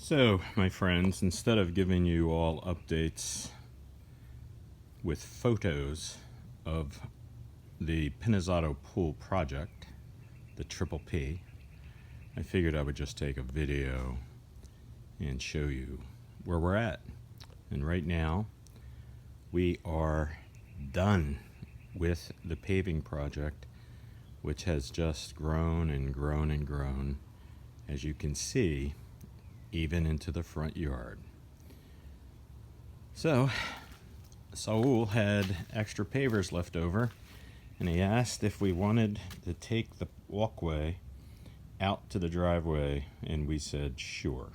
So, my friends, instead of giving you all updates with photos of the Pinizzotto pool project, the Triple P, I figured I would just take a video and show you where we're at. And right now, we are done with the paving project, which has just grown and grown and grown, as you can see, even into the front yard. So, Saul had extra pavers left over, and he asked if we wanted to take the walkway out to the driveway, and we said sure.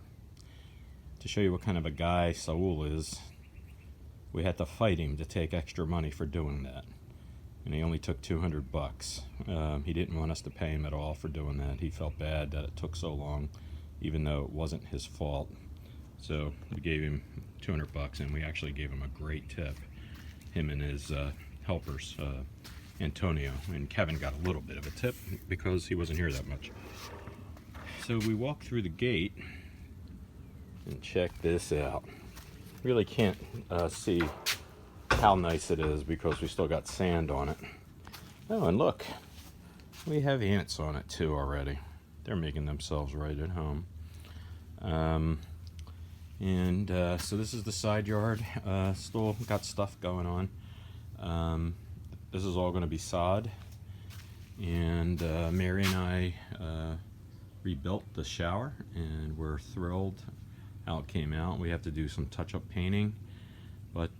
To show you what kind of a guy Saul is, we had to fight him to take extra money for doing that, and he only took $200. He didn't want us to pay him at all for doing that. He felt bad that it took so long, even though it wasn't his fault. So we gave him $200, and we actually gave him a great tip, him and his helpers, Antonio, and Kevin got a little bit of a tip because he wasn't here that much. So we walked through the gate and check this out. Really can't see how nice it is because we still got sand on it. Oh, and look, we have ants on it too already. They're making themselves right at home. So this is the side yard. Still got stuff going on. This is all going to be sod, and Mary and I rebuilt the shower, and we're thrilled how it came out. We have to do some touch-up painting, but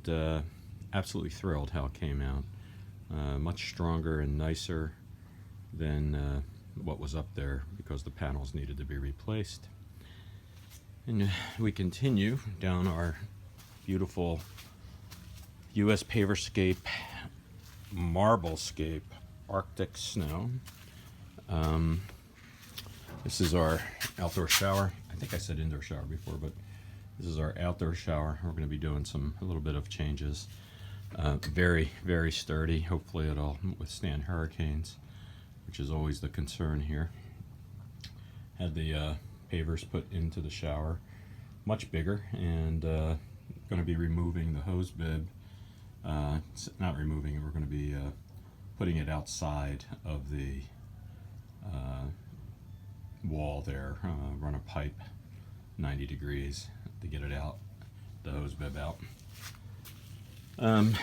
absolutely thrilled how it came out. Much stronger and nicer than what was up there because the panels needed to be replaced. And we continue down our beautiful U.S. Paverscape, Marblescape, Arctic snow. This is our outdoor shower. I think I said indoor shower before, but this is our outdoor shower. We're going to be doing a little bit of changes. Very, very sturdy. Hopefully it'll withstand hurricanes, which is always the concern here. Had the pavers put into the shower, much bigger, and going to be removing the hose bib. Not removing it, we're going to be putting it outside of the wall there. Run a pipe 90 degrees to get it out, the hose bib out. And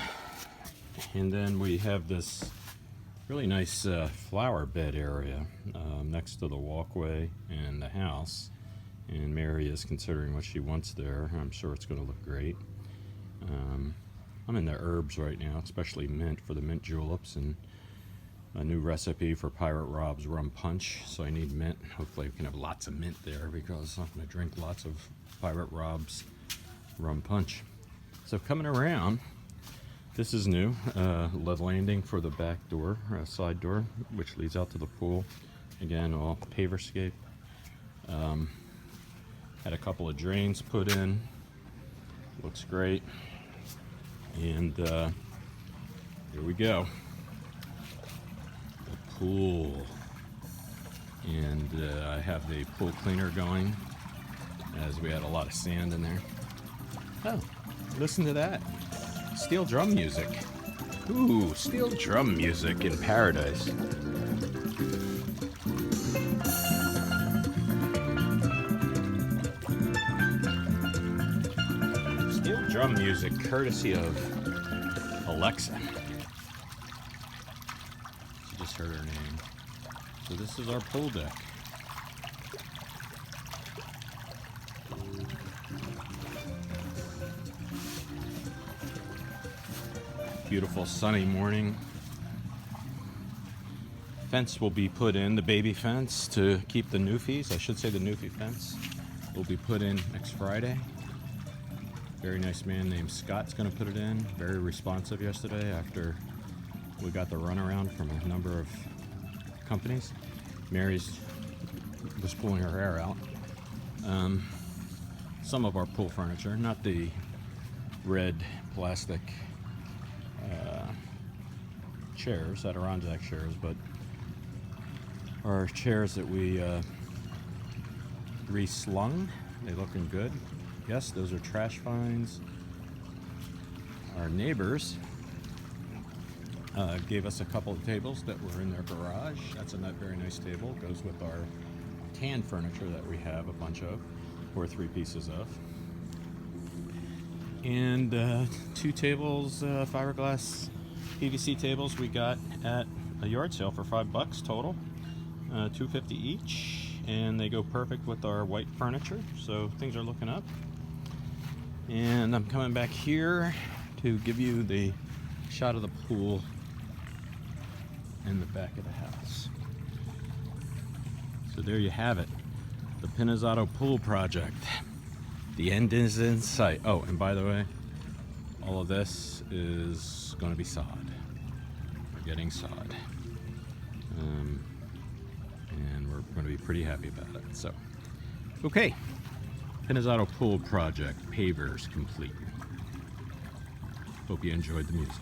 then we have this really nice flower bed area next to the walkway and the house, and Mary is considering what she wants there. I'm sure it's going to look great. I'm in the herbs right now, especially mint for the mint juleps, and a new recipe for Pirate Rob's rum punch, so I need mint. Hopefully we can have lots of mint there because I'm going to drink lots of Pirate Rob's rum punch. So coming around, this is new, lead landing for the back door, side door, which leads out to the pool. Again, all Paverscape. Had a couple of drains put in. Looks great. And here we go. The pool. And I have the pool cleaner going, as we had a lot of sand in there. Oh, listen to that. Steel drum music. Ooh, steel drum music in paradise. Steel drum music courtesy of Alexa. She just heard her name. So this is our pool deck. Beautiful sunny morning. Fence will be put in, the baby fence, to keep the newfies. I should say the newfie fence will be put in next Friday. Very nice man named Scott's going to put it in. Very responsive yesterday after we got the runaround from a number of companies. Mary's was pulling her hair out. Some of our pool furniture, not the red plastic chairs, Adirondack chairs, but our chairs that we reslung They looking good. Yes, those are trash finds. Our neighbors gave us a couple of tables that were in their garage. That's a very nice table. Goes with our tan furniture that we have a bunch of, or 3 pieces of. And 2 tables, fiberglass PVC tables we got at a yard sale for $5 total, $2.50 each, and they go perfect with our white furniture. So things are looking up. And I'm coming back here to give you the shot of the pool in the back of the house. So there you have it, the Pinizzotto pool project. The end is in sight. Oh, and by the way, all of this is going to be sod. We're getting sod. And we're going to be pretty happy about it. So, okay. Pinizzotto pool project, pavers complete. Hope you enjoyed the music.